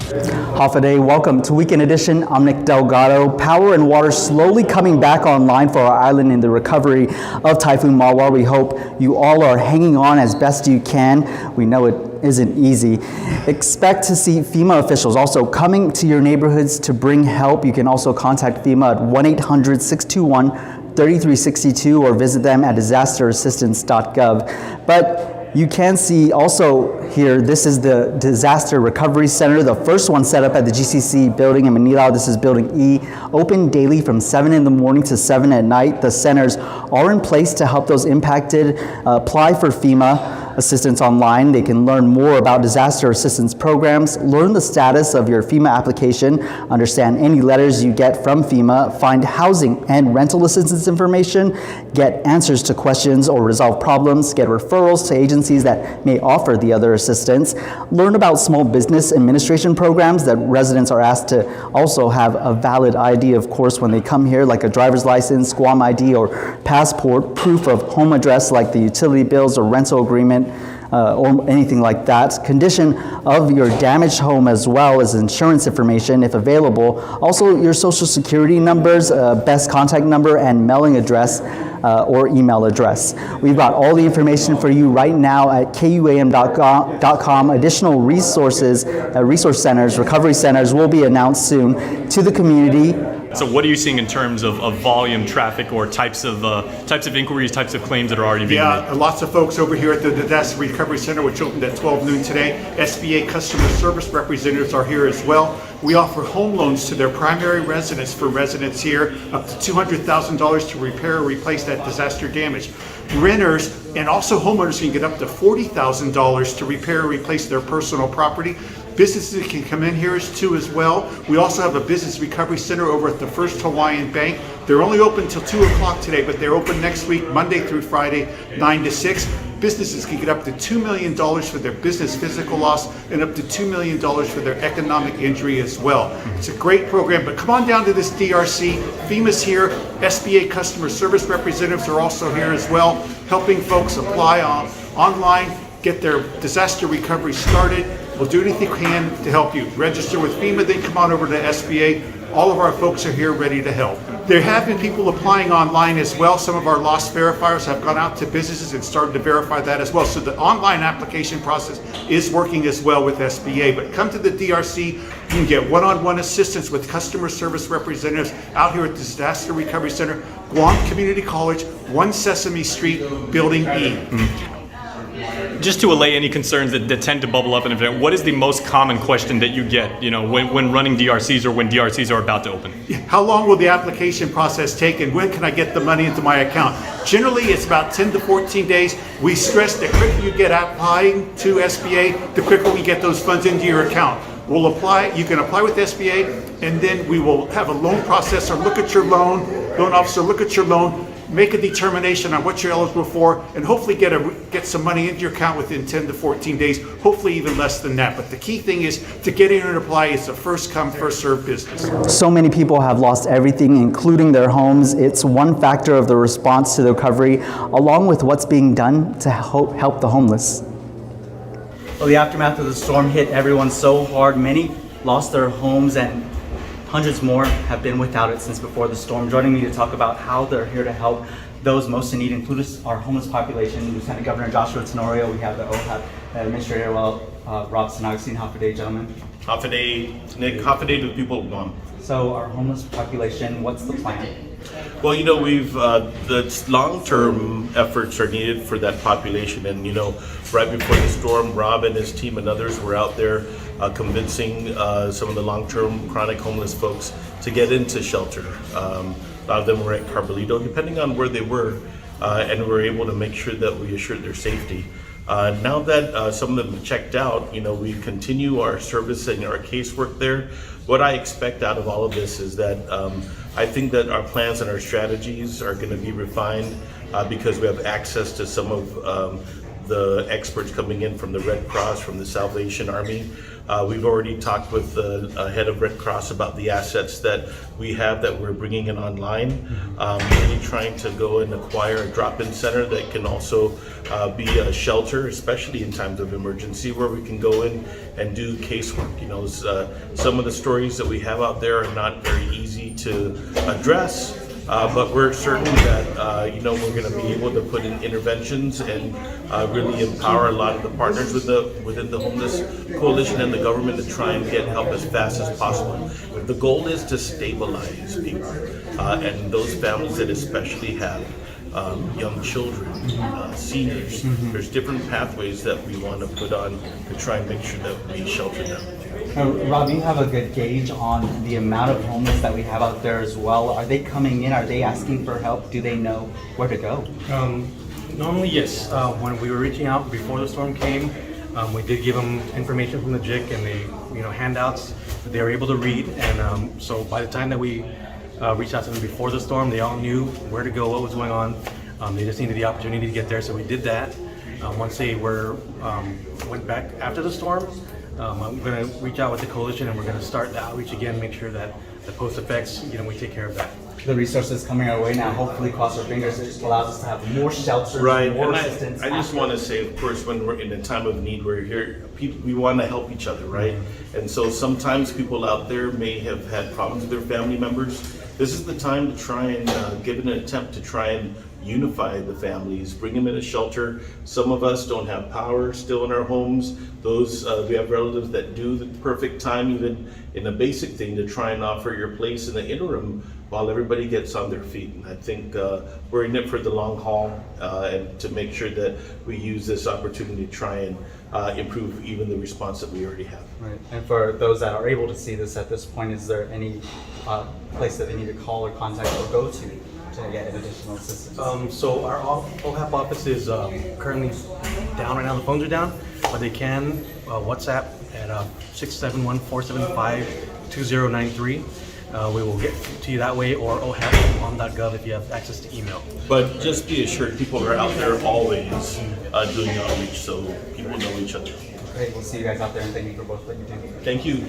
Hafa Day, welcome to Weekend Edition. I'm Nick Delgado. Power and water slowly coming back online for our island in the recovery of Typhoon Mawar. We hope you all are hanging on as best you can. We know it isn't easy. Expect to see FEMA officials also coming to your neighborhoods to bring help. You can also contact FEMA at 1-800-621-3362 or visit them at disasterassistance.gov. But you can see also here, this is the Disaster Recovery Center, the first one set up at the GCC building in Manila. This is building E, open daily from 7 in the morning to 7 at night. The centers are in place to help those impacted apply for FEMA assistance online. They can learn more about disaster assistance programs, learn the status of your FEMA application, understand any letters you get from FEMA, find housing and rental assistance information, get answers to questions or resolve problems, get referrals to agencies that may offer the other assistance, learn about small business administration programs that residents are asked to also have a valid ID, of course, when they come here, like a driver's license, KUAM ID, or passport, proof of home address like the utility bills or rental agreement, or anything like that. Condition of your damaged home as well as insurance information if available. Also your social security numbers, best contact number, and mailing address or email address. We've got all the information for you right now at KUAM.com. Additional resources, resource centers, recovery centers will be announced soon to the community. So what are you seeing in terms of volume, traffic, or types of inquiries, types of claims that are already being made? Lots of folks over here at the Disaster Recovery Center, which opened at 12 noon today. SBA customer service representatives are here as well. We offer home loans to their primary residence for residents here, up to $200,000 to repair or replace that disaster damage. Renters and also homeowners can get up to $40,000 to repair or replace their personal property. Businesses can come in here too as well. We also have a business recovery center over at the First Hawaiian Bank. They're only open until 2 o'clock today, but they're open next week, Monday through Friday, 9 to 6. Businesses can get up to $2 million for their business physical loss and up to $2 million for their economic injury as well. It's a great program, but come on down to this DRC. FEMA's here. SBA customer service representatives are also here as well, helping folks apply online, get their disaster recovery started. We'll do anything we can to help you. Register with FEMA, then come on over to SBA. All of our folks are here ready to help. There have been people applying online as well. Some of our loss verifiers have gone out to businesses and started to verify that as well. So the online application process is working as well with SBA. But come to the DRC, you can get one-on-one assistance with customer service representatives out here at the Disaster Recovery Center, Guam Community College, 1 Sesame Street, Building E. Just to allay any concerns that tend to bubble up in an event, what is the most common question that you get, when running DRCs or when DRCs are about to open? How long will the application process take, and when can I get the money into my account? Generally, it's about 10 to 14 days. We stress the quicker you get applying to SBA, the quicker we get those funds into your account. We'll apply, you can apply with SBA, and then we will have a loan processor look at your loan, loan officer look at your loan, make a determination on what you're eligible for, and hopefully get some money into your account within 10 to 14 days, hopefully even less than that. But the key thing is to get in and apply. It's a first come, first served business. So many people have lost everything, including their homes. It's one factor of the response to the recovery, along with what's being done to help the homeless. Well, the aftermath of the storm hit everyone so hard. Many lost their homes and hundreds more have been without it since before the storm. Joining me to talk about how they're here to help those most in need include our homeless population, Lieutenant Governor Joshua Tenorio. We have the OHA Administrator Rob Sinagsin. Hafa Day, gentlemen. Hafa Day, Nick. Hafa Day to the people of Guam. So our homeless population, what's the plan? Well, we've the long-term efforts are needed for that population, and right before the storm, Rob and his team and others were out there convincing some of the long-term chronic homeless folks to get into shelter. A lot of them were at Carbolito, depending on where they were, and we were able to make sure that we assured their safety. Now that some of them have checked out, we continue our service and our casework there. What I expect out of all of this is that I think that our plans and our strategies are going to be refined because we have access to some of the experts coming in from the Red Cross, from the Salvation Army. We've already talked with the head of Red Cross about the assets that we have that we're bringing in online. Really trying to go and acquire a drop-in center that can also be a shelter, especially in times of emergency, where we can go in and do casework. Some of the stories that we have out there are not very easy to address. But we're certain that we're going to be able to put in interventions and really empower a lot of the partners within the homeless coalition and the government to try and get help as fast as possible. The goal is to stabilize people and those families that especially have young children, seniors. There's different pathways that we want to put on to try and make sure that we shelter them. Rob, you have a good gauge on the amount of homeless that we have out there as well. Are they coming in? Are they asking for help? Do they know where to go? Normally, yes. When we were reaching out before the storm came, we did give them information from the JIC and handouts that they were able to read. And so by the time that we reached out to them before the storm, they all knew where to go, what was going on. They just needed the opportunity to get there, so we did that. Once they went back after the storm, I'm going to reach out with the coalition and we're going to start the outreach again, make sure that the post effects, we take care of that. The resources coming our way now, hopefully, cross our fingers, it just allows us to have more shelters, right. more And assistance. I just want to say, of course, when we're in a time of need, we're here, we want to help each other, right? And so sometimes people out there may have had problems with their family members. This is the time to try and give an attempt to try and unify the families, bring them in a shelter. Some of us don't have power still in our homes. Those we have relatives that do the perfect time, even in a basic thing, to try and offer your place in the interim while everybody gets on their feet. And I think we're in it for the long haul and to make sure that we use this opportunity to try and improve even the response that we already have. Right. And for those that are able to see this at this point, is there any place that they need to call or contact or go to get additional assistance? So our OHAP office is currently down right now. The phones are down, but they can WhatsApp at 671-475-2093. We will get to you that way, or ohap.gov if you have access to email. But just be assured, people are out there always doing outreach, so people know each other. Great, we'll see you guys out there, and thank you for both what you do. Thank you.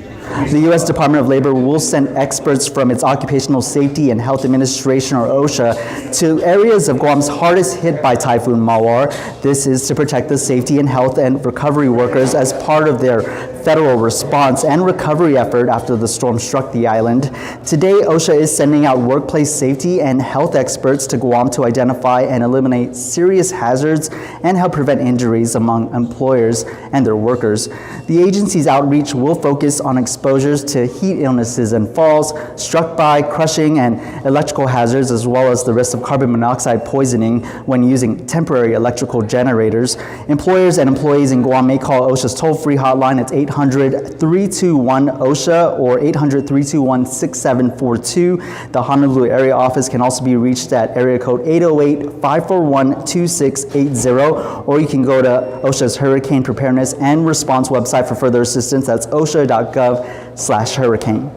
The U.S. Department of Labor will send experts from its Occupational Safety and Health Administration, or OSHA, to areas of Guam's hardest hit by Typhoon Mawar. This is to protect the safety and health and recovery workers as part of their federal response and recovery effort after the storm struck the island. Today, OSHA is sending out workplace safety and health experts to Guam to identify and eliminate serious hazards and help prevent injuries among employers and their workers. The agency's outreach will focus on exposures to heat illnesses and falls, struck by crushing and electrical hazards, as well as the risk of carbon monoxide poisoning when using temporary electrical generators. Employers and employees in Guam may call OSHA's toll-free hotline. It's 800-321-OSHA or 800-321-6742. The Honolulu area office can also be reached at area code 808-541-2680, or you can go to OSHA's Hurricane Preparedness and Response website for further assistance. That's osha.gov/hurricane.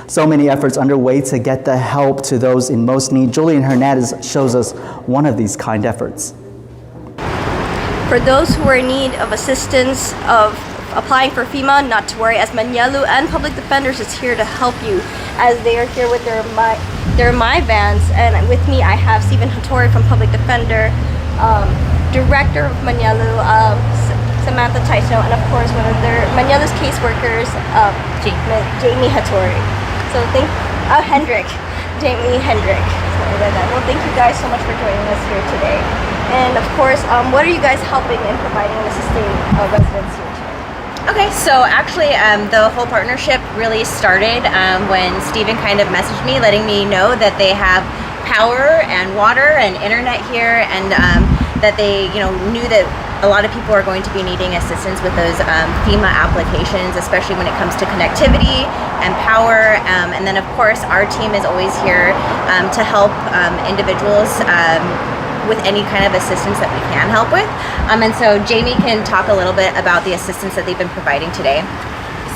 So many efforts underway to get the help to those in most need. Julian Hernandez shows us one of these kind efforts. For those who are in need of assistance of applying for FEMA, not to worry, as Manyalu and Public Defenders is here to help you, as they are here with their My vans. And with me I have Stephen Hattori from Public Defender, Director of Manyalu, Samantha Tyson, and of course one of their Manyalu's caseworkers, Jamie Hattori. So Jamie Hendrick. Well, thank you guys so much for joining us here today. And of course, what are you guys helping in providing and assisting residents here today? Okay, so actually the whole partnership really started when Stephen kind of messaged me letting me know that they have power and water and internet here, and that they knew that a lot of people are going to be needing assistance with those FEMA applications, especially when it comes to connectivity and power. And then of course our team is always here to help individuals with any kind of assistance that we can help with. And so Jamie can talk a little bit about the assistance that they've been providing today.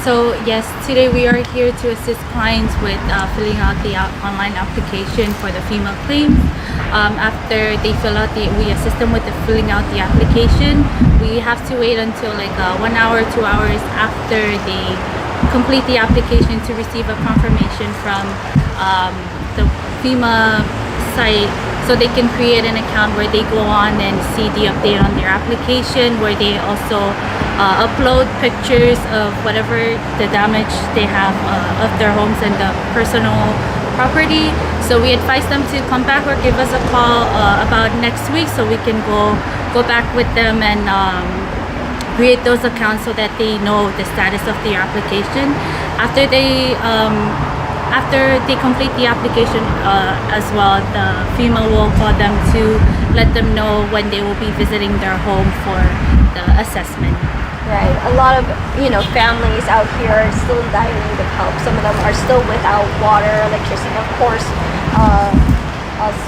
So yes, today we are here to assist clients with filling out the online application for the FEMA claims. After they fill out we assist them with filling out the application. we have to wait until like 1 hour, 2 hours after they complete the application to receive a confirmation from the FEMA site, so they can create an account where they go on and see the update on their application, where they also upload pictures of whatever the damage they have of their homes and the personal property. So we advise them to come back or give us a call about next week, so we can go back with them and create those accounts so that they know the status of their application. After they complete the application as well, the FEMA will call them to let them know when they will be visiting their home for the assessment. Right. A lot of, families out here are still in dire need of help. Some of them are still without water, electricity, and of course,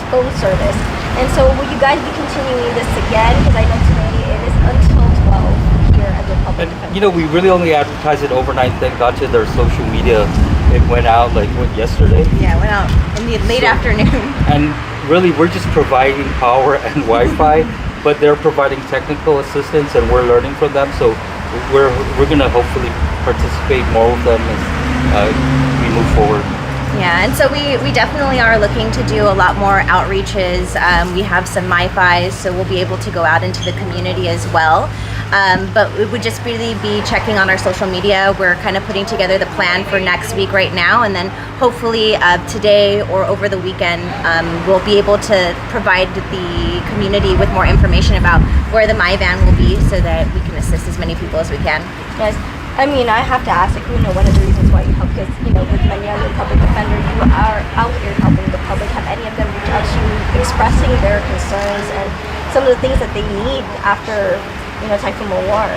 phone service. And so will you guys be continuing this again? Because I know today it is until 12 here at the Public Defender. We really only advertised it overnight, then got to their social media. It went out yesterday. Yeah, it went out in the late afternoon. And really, we're just providing power and Wi-Fi, but they're providing technical assistance, and we're learning from them. So we're going to hopefully participate more with them as we move forward. Yeah, and so we definitely are looking to do a lot more outreaches. We have some MiFis, so we'll be able to go out into the community as well. But it would just really be checking on our social media. We're kind of putting together the plan for next week right now, and then hopefully today or over the weekend we'll be able to provide the community with more information about where the MyVan will be, so that we can assist as many people as we can. Yes. I mean, I have to ask, one of the reasons why you help, because, with Manila Public Defender, you are out here helping the public. Have any of them reached out to you, expressing their concerns and some of the things that they need after, Typhoon Mawar?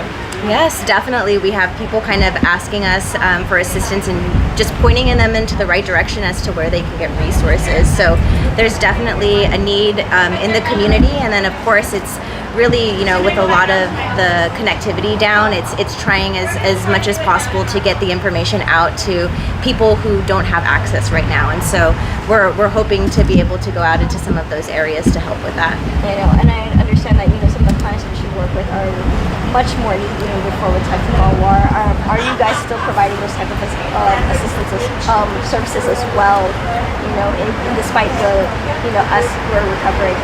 Yes, definitely. We have people kind of asking us for assistance and just pointing them into the right direction as to where they can get resources. So there's definitely a need in the community, and then of course it's really, with a lot of the connectivity down, it's trying as much as possible to get the information out to people who don't have access right now. And so we're hoping to be able to go out into some of those areas to help with that. I know, and I understand that some of the clients that you work with are much more needy than before with Typhoon Mawar. Are you guys still providing those type of assistance services as well? Despite us we're recovering.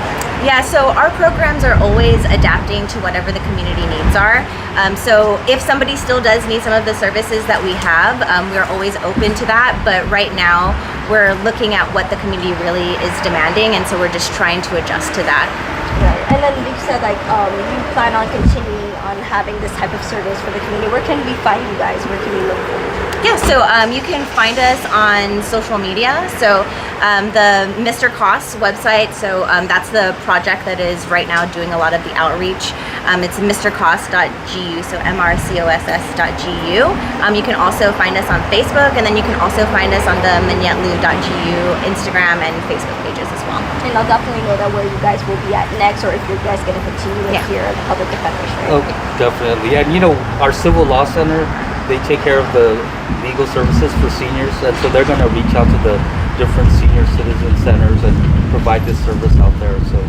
Yeah, so our programs are always adapting to whatever the community needs are. So if somebody still does need some of the services that we have, we're always open to that. But right now, we're looking at what the community really is demanding, and so we're just trying to adjust to that. Right. And then you said you plan on continuing on having this type of service for the community. Where can we find you guys? Where can we look for you? Yeah, so you can find us on social media. So the Mr. Cost website, so that's the project that is right now doing a lot of the outreach. It's mrcost.gu, so mrcoss.gu. You can also find us on Facebook, and then you can also find us on the manyetlu.gu Instagram and Facebook pages as well. And I'll definitely know that where you guys will be at next, or if you guys going to continue here at the Public Defenders, right? Oh, definitely. And our Civil Law Center, they take care of the legal services for seniors, and so they're going to reach out to the different senior citizen centers and provide this service out there. So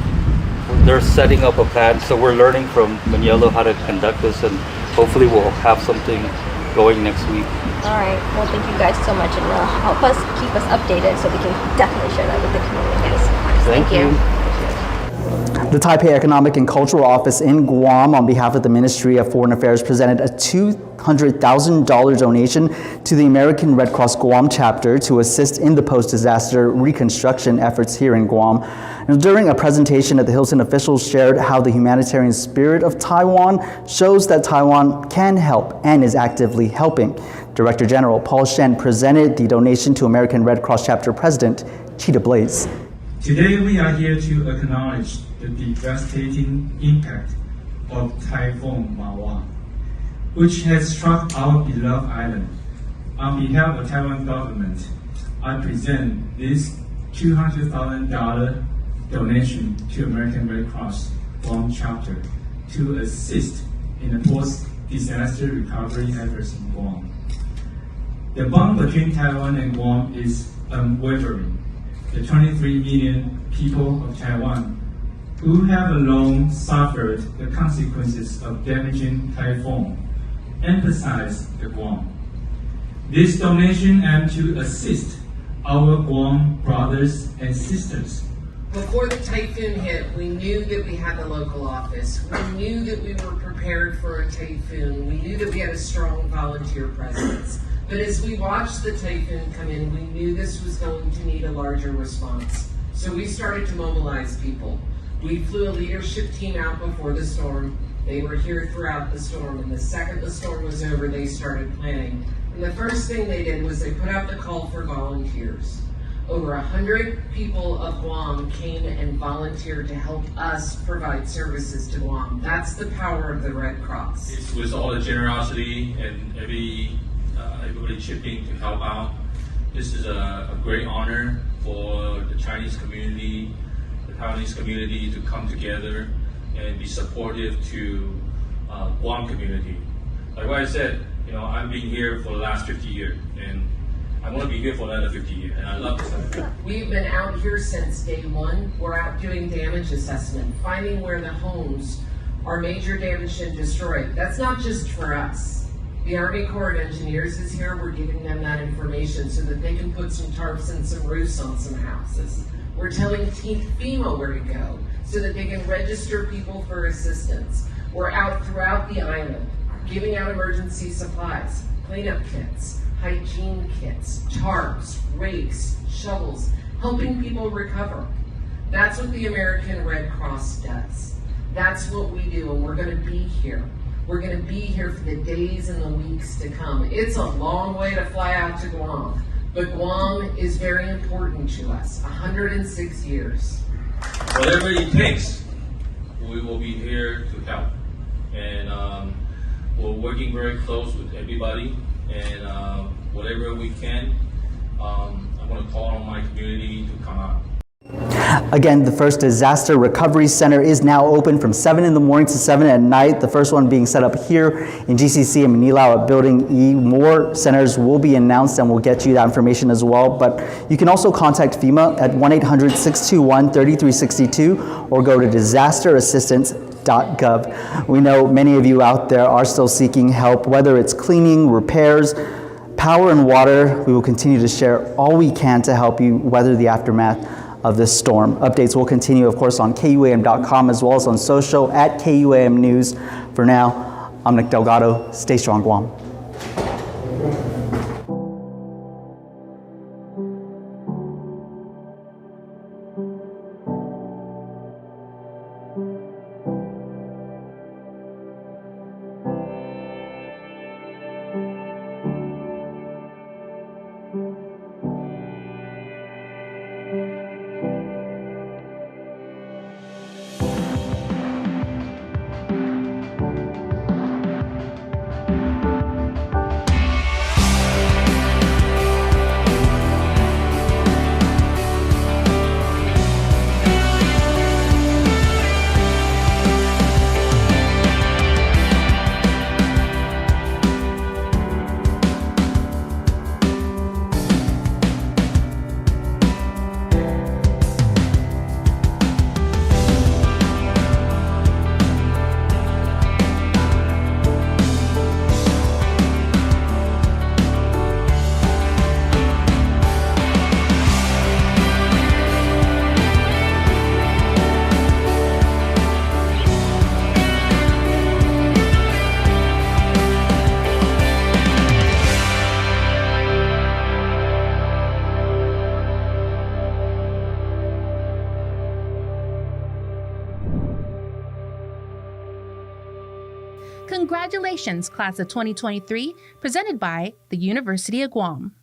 they're setting up a plan, so we're learning from Manila how to conduct this, and hopefully we'll have something going next week. All right. Well, thank you guys so much, and help us keep us updated so we can definitely share that with the community. Thank you. The Taipei Economic and Cultural Office in Guam, on behalf of the Ministry of Foreign Affairs, presented a $200,000 donation to the American Red Cross Guam chapter to assist in the post-disaster reconstruction efforts here in Guam. And during a presentation at the Hilton, officials shared how the humanitarian spirit of Taiwan shows that Taiwan can help and is actively helping. Director General Paul Shen presented the donation to American Red Cross chapter president Cheetah Blaze. Today we are here to acknowledge the devastating impact of Typhoon Mawar, which has struck our beloved island. On behalf of the Taiwan government, I present this $200,000 donation to American Red Cross Guam chapter to assist in the post-disaster recovery efforts in Guam. The bond between Taiwan and Guam is unwavering. The 23 million people of Taiwan who have long suffered the consequences of damaging typhoon, emphasize the Guam. This donation aims to assist our Guam brothers and sisters. Before the typhoon hit, we knew that we had the local office. We knew that we were prepared for a typhoon. We knew that we had a strong volunteer presence. But as we watched the typhoon come in, we knew this was going to need a larger response. So we started to mobilize people. We flew a leadership team out before the storm. They were here throughout the storm, and the second the storm was over, they started planning. And the first thing they did was they put out the call for volunteers. Over 100 people of Guam came and volunteered to help us provide services to Guam. That's the power of the Red Cross. It's with all the generosity and everybody chipping to help out. This is a great honor for the Chinese community, the Taiwanese community to come together and be supportive to Guam community. Like what I said, I've been here for the last 50 years, and I want to be here for another 50 years, and I love this. We've been out here since day one. We're out doing damage assessment, finding where the homes are major damaged and destroyed. That's not just for us. The Army Corps of Engineers is here. We're giving them that information so that they can put some tarps and some roofs on some houses. We're telling FEMA where to go so that they can register people for assistance. We're out throughout the island, giving out emergency supplies, cleanup kits, hygiene kits, tarps, rakes, shovels, helping people recover. That's what the American Red Cross does. That's what we do, and we're going to be here. We're going to be here for the days and the weeks to come. It's a long way to fly out to Guam, but Guam is very important to us. 106 years. Whatever it takes, we will be here to help. And we're working very close with everybody. And whatever we can, I'm going to call on my community to come out. Again, the first disaster recovery center is now open from 7 in the morning to 7 at night. The first one being set up here in GCC in Manila at Building E. More centers will be announced, and we'll get you that information as well. But you can also contact FEMA at 1-800-621-3362 or go to disasterassistance.gov. We know many of you out there are still seeking help, whether it's cleaning, repairs, power and water. We will continue to share all we can to help you weather the aftermath of this storm. Updates will continue, of course, on KUAM.com as well as on social at KUAM News. For now, I'm Nick Delgado. Stay strong, Guam. Congratulations, class of 2023, presented by the University of Guam.